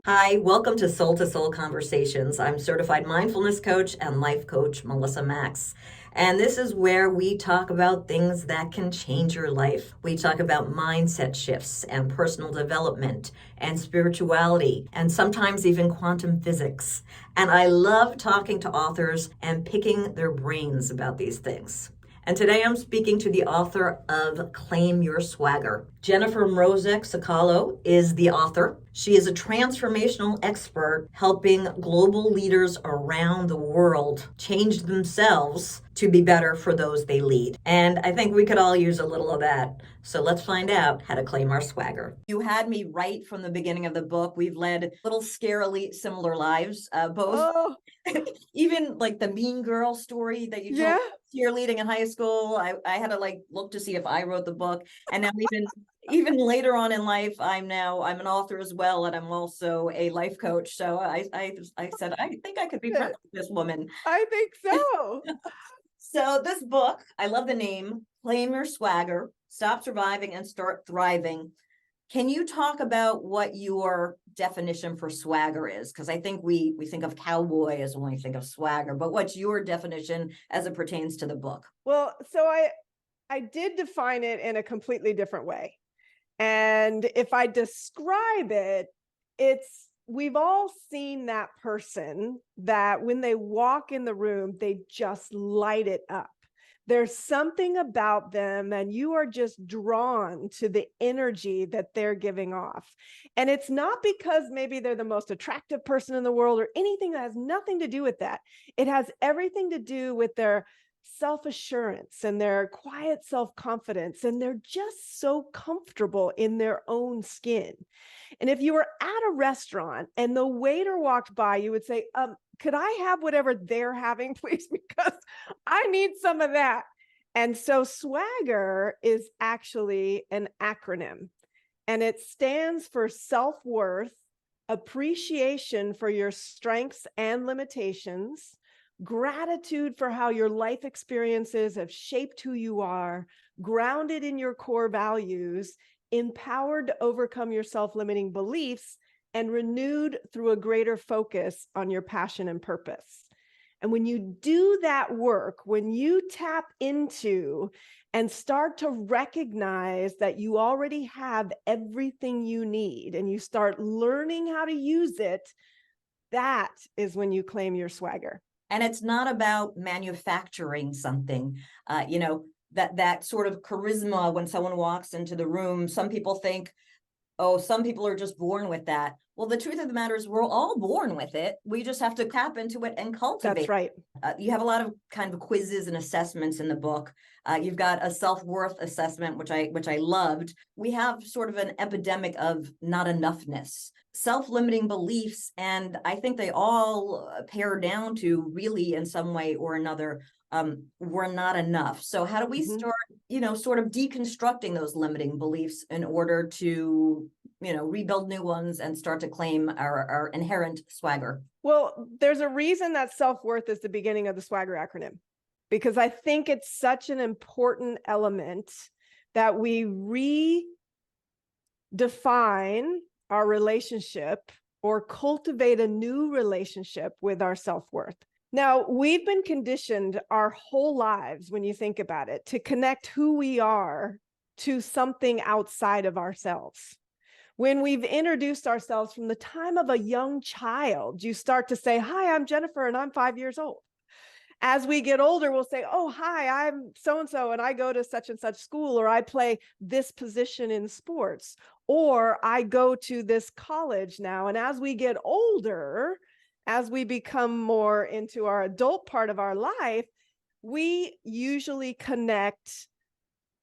Hi, welcome to Soul Conversations. I'm certified mindfulness coach and life coach Melissa Maxx. And this is where we talk about things that can change your life. We talk about mindset shifts and personal development and spirituality and sometimes even quantum physics. And I love talking to authors and picking their brains about these things. And today I'm speaking to the author of Claim Your Swagger. Jennifer Mrozek Sukalo is the author. She is a transformational expert helping global leaders around the world change themselves to be better for those they lead. And I think we could all use a little of that. So let's find out how to claim our swagger. You had me right from the beginning of the book. We've led little scarily similar lives, both. Oh, Even like the Mean Girl story that you told yeah. cheerleading in high school. I had to look to see if I wrote the book. And now even later on in life, I'm an author as well, and I'm also a life coach. So I said I think I could be friends with this woman. I think so. So this book, I love the name, Claim Your Swagger, Stop Surviving and Start Thriving. Can you talk about what your definition for swagger is? Because I think we think of cowboy as when we think of swagger, but what's your definition as it pertains to the book? Well, so I did define it in a completely different way. And if I describe it, we've all seen that person that when they walk in the room, they just light it up. There's something about them, and you are just drawn to the energy that they're giving off. And it's not because maybe they're the most attractive person in the world or anything that has nothing to do with that. It has everything to do with their self-assurance and their quiet self-confidence, and they're just so comfortable in their own skin. And if you were at a restaurant and the waiter walked by, you would say, could I have whatever they're having, please? Because I need some of that. And so swagger is actually an acronym, and it stands for self-worth, appreciation for your strengths and limitations, gratitude for how your life experiences have shaped who you are, grounded in your core values, empowered to overcome your self-limiting beliefs, and renewed through a greater focus on your passion and purpose. And when you do that work, when you tap into and start to recognize that you already have everything you need and you start learning how to use it, that is when you claim your swagger. And it's not about manufacturing something, that sort of charisma when someone walks into the room. Some people think, oh, some people are just born with that. Well, the truth of the matter is we're all born with it. We just have to tap into it and cultivate. That's right. You have a lot of kind of quizzes and assessments in the book. You've got a self-worth assessment, which I loved. We have sort of an epidemic of not enoughness, self-limiting beliefs, and I think they all pare down to really in some way or another, we're not enough. So how do we start, sort of deconstructing those limiting beliefs in order to, rebuild new ones and start to claim our inherent swagger? Well, there's a reason that self-worth is the beginning of the swagger acronym, because I think it's such an important element that we redefine our relationship or cultivate a new relationship with our self-worth. Now, we've been conditioned our whole lives, when you think about it, to connect who we are to something outside of ourselves. When we've introduced ourselves from the time of a young child, you start to say, hi, I'm Jennifer and I'm 5 years old. As we get older, we'll say, oh, hi, I'm so-and-so and I go to such and such school, or I play this position in sports, or I go to this college now. And as we get older, as we become more into our adult part of our life, we usually connect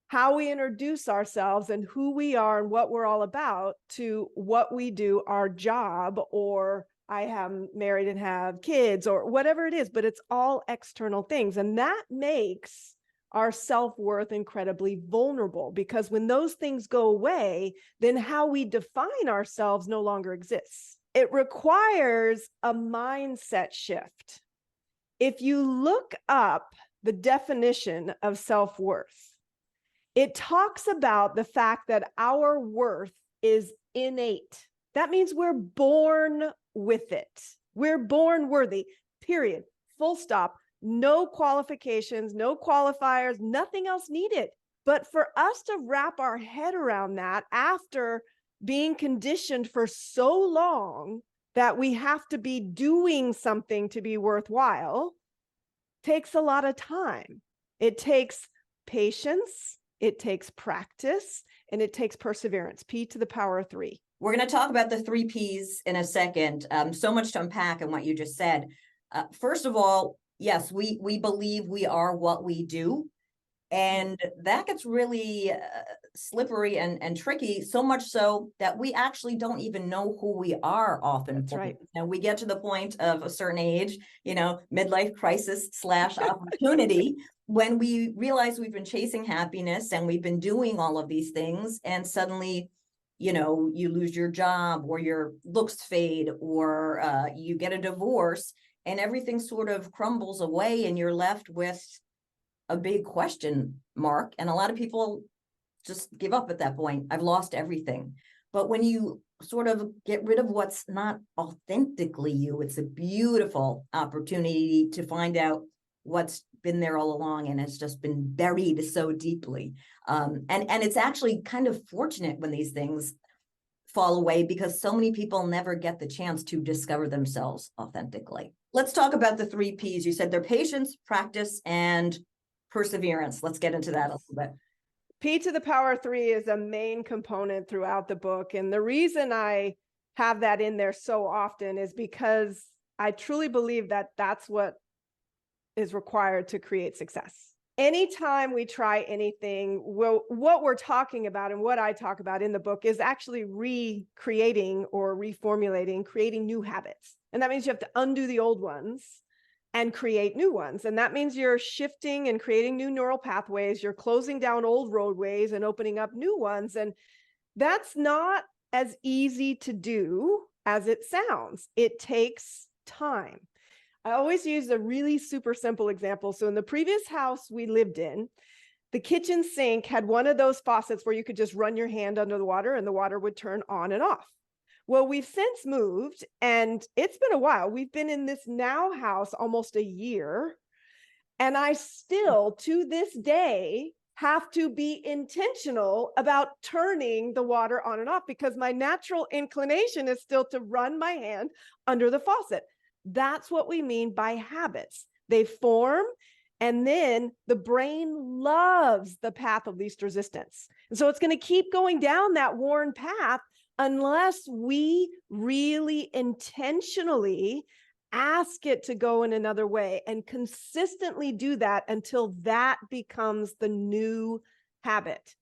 how we introduce ourselves and who we are and what we're all about to what we do, our job, or I am married and have kids, or whatever it is, but it's all external things. And that makes our self-worth incredibly vulnerable, because when those things go away, then how we define ourselves no longer exists. It requires a mindset shift. If you look up the definition of self-worth, it talks about the fact that our worth is innate. That means we're born with it. We're born worthy, period. Full stop. No qualifications, no qualifiers, nothing else needed. But for us to wrap our head around that after being conditioned for so long that we have to be doing something to be worthwhile takes a lot of time. It takes patience, it takes practice, and it takes perseverance. P to the power of 3. We're going to talk about the 3 Ps in a second. So much to unpack in what you just said. First of all, yes, we believe we are what we do. And that gets really slippery and tricky, so much so that we actually don't even know who we are often. That's right. And we get to the point of a certain age, midlife crisis / opportunity, when we realize we've been chasing happiness and we've been doing all of these things, and suddenly, you lose your job, or your looks fade, or you get a divorce, and everything sort of crumbles away, and you're left with a big question mark. And a lot of people just give up at that point. I've lost everything. But when you sort of get rid of what's not authentically you, it's a beautiful opportunity to find out what's been there all along, and it's just been buried so deeply. And it's actually kind of fortunate when these things fall away, because so many people never get the chance to discover themselves authentically. Let's talk about the 3 Ps. You said they're patience, practice, and perseverance. Let's get into that a little bit. P to the power 3 is a main component throughout the book. And the reason I have that in there so often is because I truly believe that that's what is required to create success. Anytime we try anything, what we're talking about and what I talk about in the book is actually recreating or reformulating, creating new habits. And that means you have to undo the old ones and create new ones. And that means you're shifting and creating new neural pathways. You're closing down old roadways and opening up new ones. And that's not as easy to do as it sounds. It takes time. I always use a really super simple example. So in the previous house we lived in, the kitchen sink had one of those faucets where you could just run your hand under the water and the water would turn on and off. Well, we've since moved, and it's been a while. We've been in this now house almost a year, and I still, to this day, have to be intentional about turning the water on and off, because my natural inclination is still to run my hand under the faucet. That's what we mean by habits. They form, and then the brain loves the path of least resistance. And so it's going to keep going down that worn path unless we really intentionally ask it to go in another way and consistently do that until that becomes the new habit.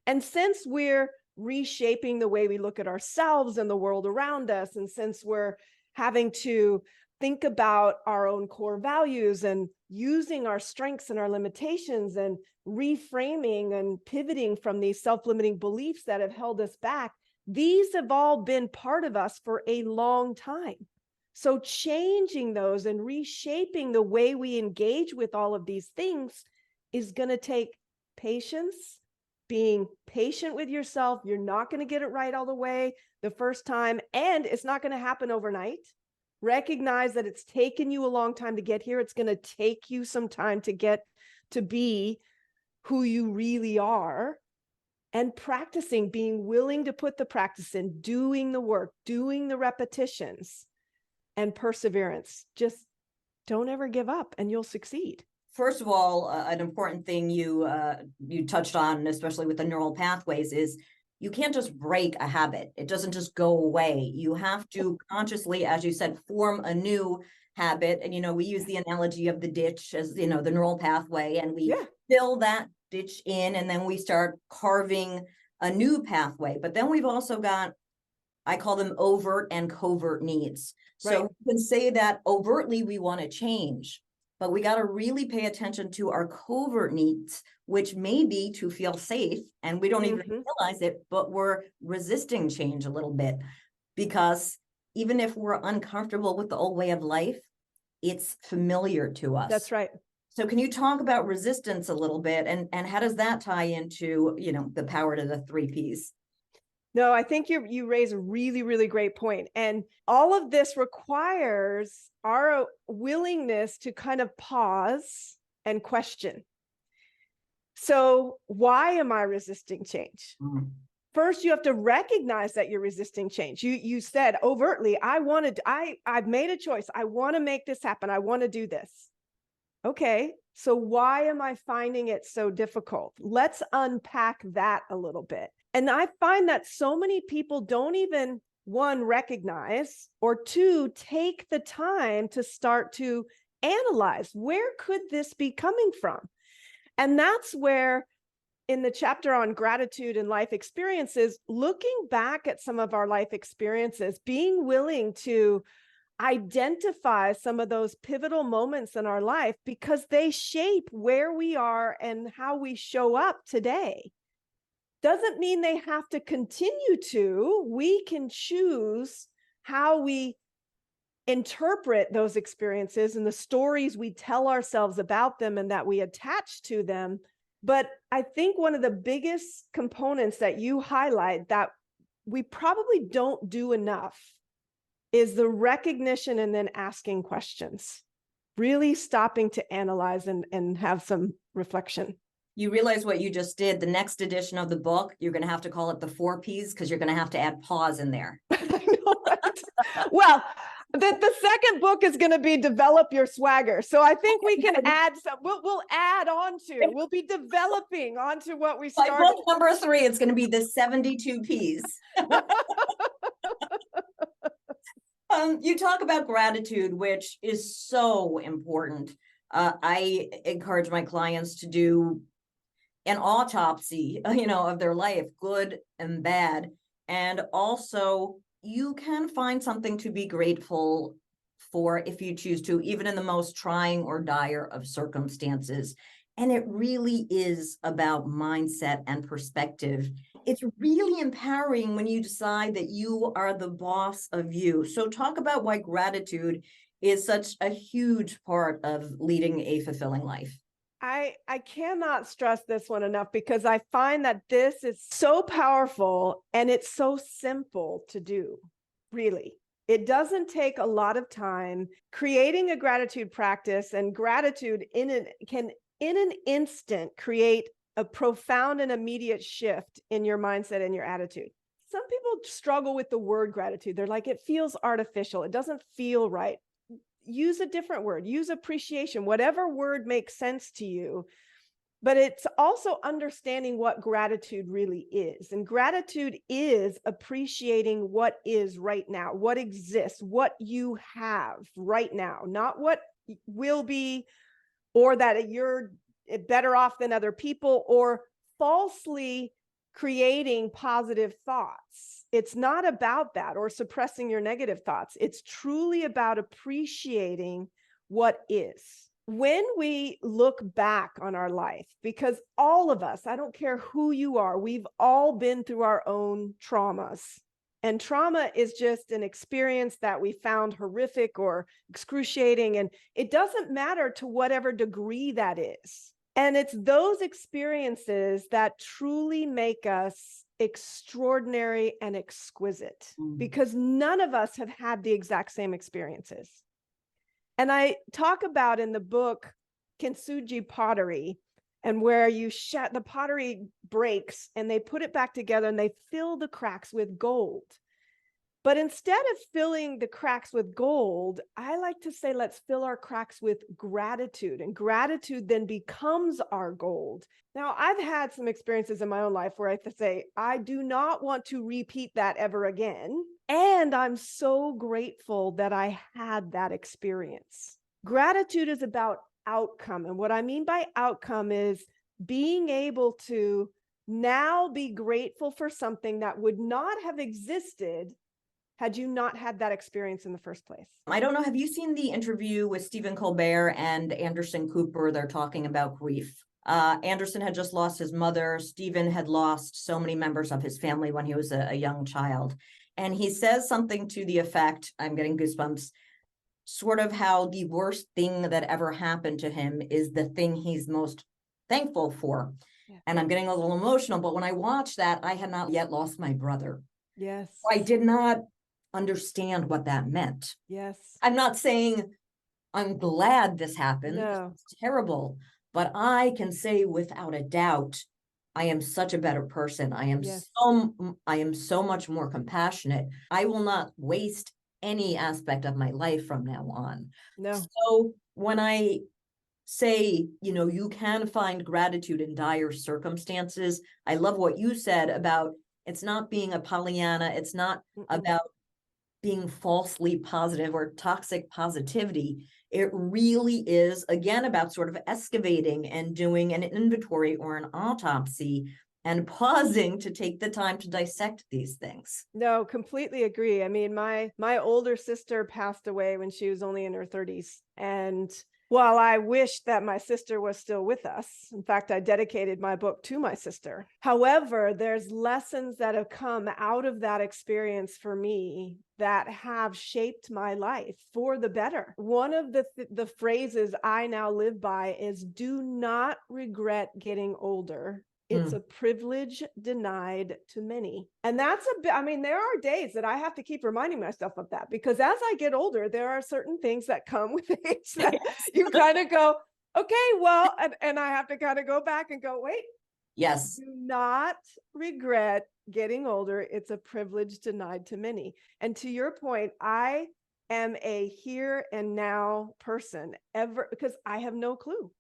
And since we're reshaping the way we look at ourselves and the world around us, and since we're having to think about our own core values and using our strengths and our limitations and reframing and pivoting from these self-limiting beliefs that have held us back, these have all been part of us for a long time. So changing those and reshaping the way we engage with all of these things is going to take patience, being patient with yourself. You're not going to get it right all the way the first time, and it's not going to happen overnight. Recognize that it's taken you a long time to get here. It's going to take you some time to get to be who you really are. And practicing, being willing to put the practice in, doing the work, doing the repetitions, and perseverance. Just don't ever give up and you'll succeed. First of all, an important thing you touched on, especially with the neural pathways, is you can't just break a habit. It doesn't just go away. You have to consciously, as you said, form a new habit. And, we use the analogy of the ditch as, the neural pathway, and we fill that ditch in, and then we start carving a new pathway. But then we've also got, I call them overt and covert needs. So we can say that overtly we want to change, but we got to really pay attention to our covert needs, which may be to feel safe. And we don't even realize it, but we're resisting change a little bit, because even if we're uncomfortable with the old way of life, it's familiar to us. That's right. So can you talk about resistance a little bit, and how does that tie into, the power to the 3 Ps? No, I think you raise a really, really great point. And all of this requires our willingness to kind of pause and question. So why am I resisting change? First, you have to recognize that you're resisting change. You said overtly, I've made a choice. I want to make this happen. I want to do this. Okay, so why am I finding it so difficult? Let's unpack that a little bit. And I find that so many people don't even, one, recognize, or two, take the time to start to analyze, where could this be coming from? And that's where, in the chapter on gratitude and life experiences, looking back at some of our life experiences, being willing to identify some of those pivotal moments in our life, because they shape where we are and how we show up today. Doesn't mean they have to continue to. We can choose how we interpret those experiences and the stories we tell ourselves about them and that we attach to them. But I think one of the biggest components that you highlight that we probably don't do enough is the recognition and then asking questions, really stopping to analyze and have some reflection. You realize what you just did. The next edition of the book, you're going to have to call it the 4 Ps, because you're going to have to add pause in there. I know, right? Well, the second book is going to be Develop Your Swagger. So I think we can add some, we'll add on to, we'll be developing onto what we started. By book number 3, it's going to be the 72 Ps. You talk about gratitude, which is so important. I encourage my clients to do an autopsy, of their life, good and bad. And also, you can find something to be grateful for if you choose to, even in the most trying or dire of circumstances. And it really is about mindset and perspective. It's really empowering when you decide that you are the boss of you. So talk about why gratitude is such a huge part of leading a fulfilling life. I cannot stress this one enough, because I find that this is so powerful and it's so simple to do, really. It doesn't take a lot of time. Creating a gratitude practice and gratitude can in an instant create a profound and immediate shift in your mindset and your attitude. Some people struggle with the word gratitude. They're like, it feels artificial. It doesn't feel right. Use a different word, use appreciation, whatever word makes sense to you. But it's also understanding what gratitude really is. And gratitude is appreciating what is right now, what exists, what you have right now, not what will be, or that you're better off than other people, or falsely creating positive thoughts. It's not about that, or suppressing your negative thoughts. It's truly about appreciating what is. When we look back on our life, because all of us, I don't care who you are, we've all been through our own traumas. And trauma is just an experience that we found horrific or excruciating. And it doesn't matter to whatever degree that is. And it's those experiences that truly make us extraordinary and exquisite, because none of us have had the exact same experiences. And I talk about in the book Kintsugi pottery, and where the pottery breaks and they put it back together and they fill the cracks with gold. But instead of filling the cracks with gold, I like to say, let's fill our cracks with gratitude. And gratitude then becomes our gold. Now, I've had some experiences in my own life where I have to say, I do not want to repeat that ever again. And I'm so grateful that I had that experience. Gratitude is about outcome. And what I mean by outcome is being able to now be grateful for something that would not have existed had you not had that experience in the first place. I don't know, have you seen the interview with Stephen Colbert and Anderson Cooper? They're talking about grief. Anderson had just lost his mother. Stephen had lost so many members of his family when he was a young child. And he says something to the effect, I'm getting goosebumps, sort of how the worst thing that ever happened to him is the thing he's most thankful for. And I'm getting a little emotional, but when I watched that, I had not yet lost my brother. Yes. I did not understand what that meant. Yes. I'm not saying I'm glad this happened. No. It's terrible, but I can say without a doubt, I am such a better person. I am Yes. so much more compassionate. I will not waste any aspect of my life from now on. No. So when I say, you can find gratitude in dire circumstances, I love what you said about it's not being a Pollyanna. It's not about being falsely positive or toxic positivity. It really is, again, about sort of excavating and doing an inventory or an autopsy and pausing to take the time to dissect these things. No, completely agree. I mean, my older sister passed away when she was only in her 30s. And while I wish that my sister was still with us, in fact, I dedicated my book to my sister. However, there's lessons that have come out of that experience for me that have shaped my life for the better. One of the phrases I now live by is, do not regret getting older. It's a privilege denied to many. And that's there are days that I have to keep reminding myself of that, because as I get older, there are certain things that come with age that you kind of go, okay, well, and I have to kind of go back and go, wait. Yes. Do not regret getting older. It's a privilege denied to many. And to your point, I am a here and now person because I have no clue.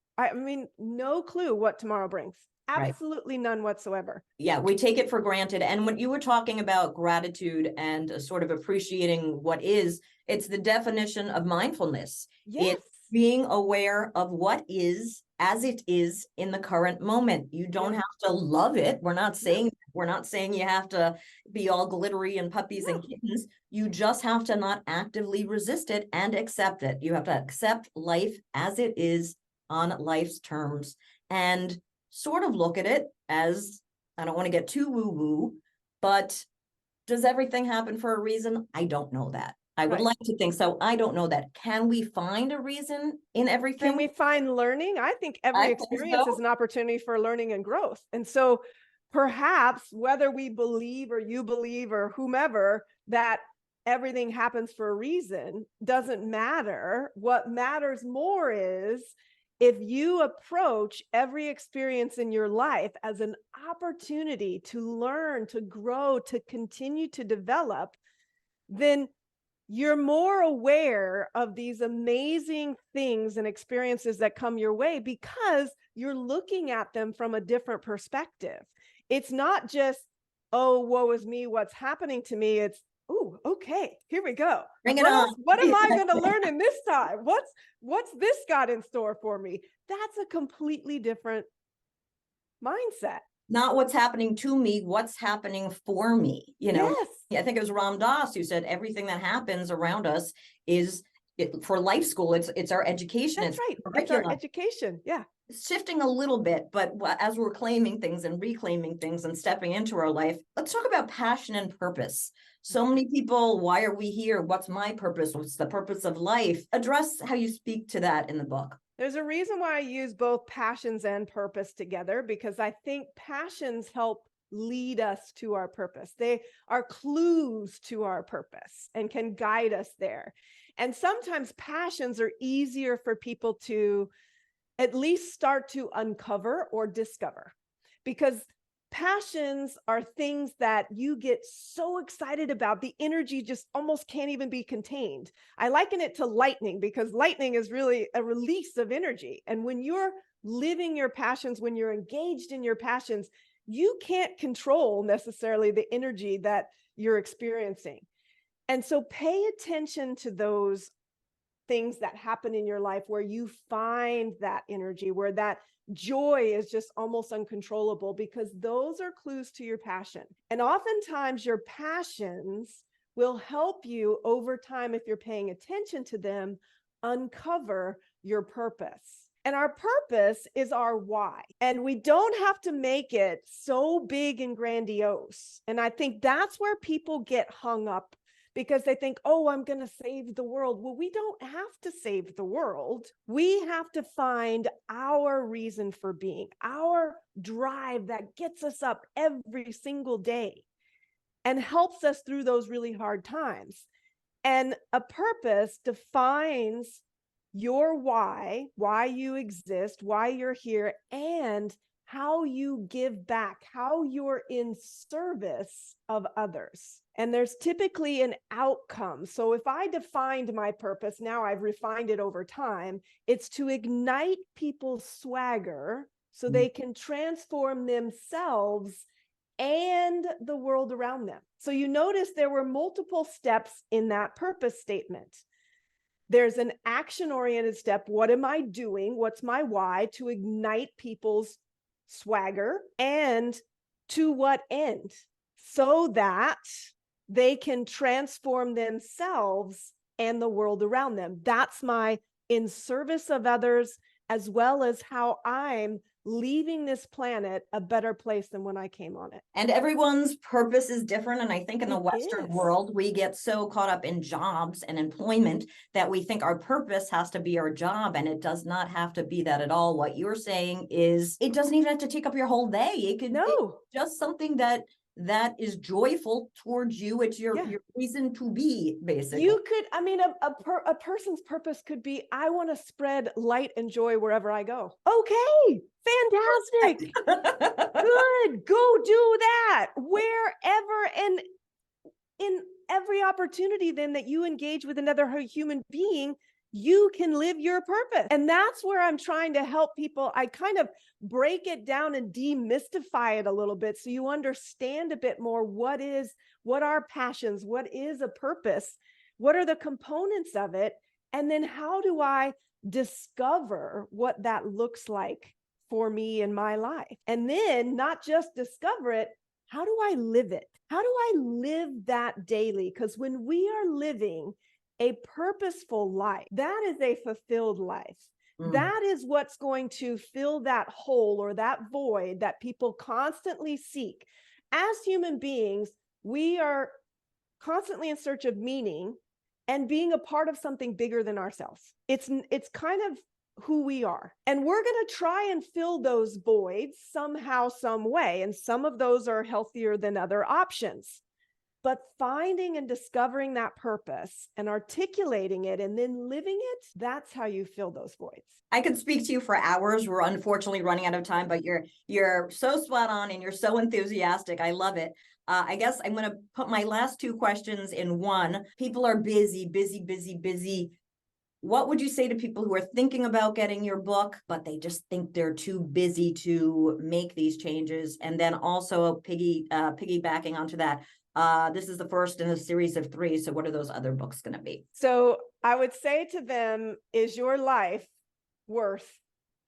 No clue what tomorrow brings. Absolutely none whatsoever. Yeah, we take it for granted. And when you were talking about gratitude and sort of appreciating what is, it's the definition of mindfulness. Yes. It's being aware of what is as it is in the current moment. You don't have to love it. We're not saying you have to be all glittery and puppies and kittens. You just have to not actively resist it and accept it. You have to accept life as it is on life's terms and sort of look at it as, I don't want to get too woo-woo, but does everything happen for a reason? I don't know that. I would like to think so. I don't know that. Can we find a reason in everything? Can we find learning? I think every experience is an opportunity for learning and growth. And so perhaps whether we believe or you believe or whomever that everything happens for a reason doesn't matter. What matters more is if you approach every experience in your life as an opportunity to learn, to grow, to continue to develop, then you're more aware of these amazing things and experiences that come your way because you're looking at them from a different perspective. It's not just, oh, woe is me, what's happening to me. It's, oh, okay, here we go. Bring it on. What am I going to learn in this time? What's this got in store for me? That's a completely different mindset. Not what's happening to me, what's happening for me. Yes. I think it was Ram Dass who said everything that happens around us is for life school. It's our education. That's right. It's our education. Yeah. Shifting a little bit, but as we're claiming things and reclaiming things and stepping into our life, let's talk about passion and purpose. So many people, why are we here? What's my purpose? What's the purpose of life? Address how you speak to that in the book. There's a reason why I use both passions and purpose together, because I think passions help lead us to our purpose. They are clues to our purpose and can guide us there. And sometimes passions are easier for people to at least start to uncover or discover, because passions are things that you get so excited about. The energy just almost can't even be contained. I liken it to lightning, because lightning is really a release of energy. And when you're living your passions, when you're engaged in your passions, you can't control necessarily the energy that you're experiencing. And so pay attention to those things that happen in your life where you find that energy, where that joy is just almost uncontrollable, because those are clues to your passion. And oftentimes your passions will help you over time, if you're paying attention to them, uncover your purpose. And our purpose is our why. And we don't have to make it so big and grandiose. And I think that's where people get hung up. because they think, oh, I'm going to save the world. Well, we don't have to save the world. We have to find our reason for being, our drive that gets us up every single day and helps us through those really hard times. And a purpose defines your why you exist, why you're here, and how you give back, how you're in service of others. And there's typically an outcome. So if I defined my purpose, now I've refined it over time, it's to ignite people's swagger so they can transform themselves and the world around them. So you notice there were multiple steps in that purpose statement. There's an action-oriented step. What am I doing? What's my why? To ignite people's swagger. And to what end? So that they can transform themselves and the world around them. That's my in service of others, as well as how I'm leaving this planet a better place than when I came on it. And everyone's purpose is different. And I think in the It Western is. world, we get so caught up in jobs and employment that we think our purpose has to be our job. And it does not have to be that at all. What you're saying is it doesn't even have to take up your whole day. It could No. be just something that is joyful towards you. It's your reason to be, basically. You could, I mean, a person's purpose could be, I want to spread light and joy wherever I go. Okay, fantastic. Good, go do that wherever, and in every opportunity then that you engage with another human being, you can live your purpose. And that's where I'm trying to help people. I kind of break it down and demystify it a little bit so you understand a bit more what are passions, what is a purpose, what are the components of it, and then how do I discover what that looks like for me in my life? And then not just discover it, how do I live it? How do I live that daily? Because when we are living a purposeful life, that is a fulfilled life. That is what's going to fill that hole or that void that people constantly seek. As human beings, we are constantly in search of meaning and being a part of something bigger than ourselves. It's kind of who we are. And we're going to try and fill those voids somehow, some way. And some of those are healthier than other options. But finding and discovering that purpose and articulating it and then living it, that's how you fill those voids. I could speak to you for hours. We're unfortunately running out of time, but you're so spot on and you're so enthusiastic. I love it. I guess I'm going to put my last two questions in one. People are busy. What would you say to people who are thinking about getting your book, but they just think they're too busy to make these changes? And then also piggybacking onto that, this is the first in a series of 3. So what are those other books going to be? So I would say to them, is your life worth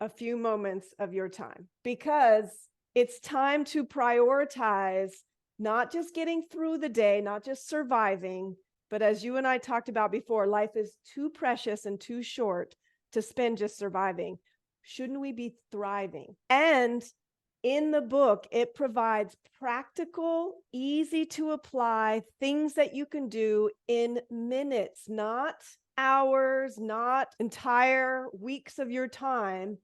a few moments of your time? Because it's time to prioritize not just getting through the day, not just surviving, but as you and I talked about before, life is too precious and too short to spend just surviving. Shouldn't we be thriving? And in the book, it provides practical, easy to apply things that you can do in minutes, not hours, not entire weeks of your time.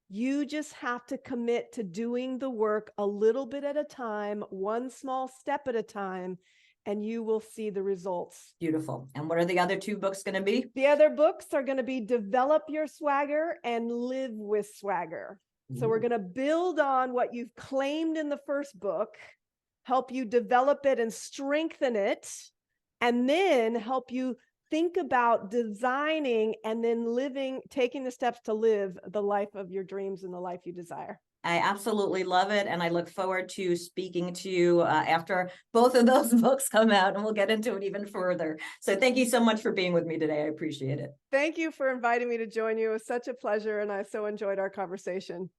You just have to commit to doing the work a little bit at a time, one small step at a time, and you will see the results. Beautiful. And what are the other 2 books going to be? The other books are going to be Develop Your Swagger and Live with Swagger. So we're going to build on what you've claimed in the first book, help you develop it and strengthen it, and then help you think about designing and then taking the steps to live the life of your dreams and the life you desire. I absolutely love it. And I look forward to speaking to you after both of those books come out, and we'll get into it even further. So thank you so much for being with me today. I appreciate it. Thank you for inviting me to join you. It was such a pleasure, and I so enjoyed our conversation.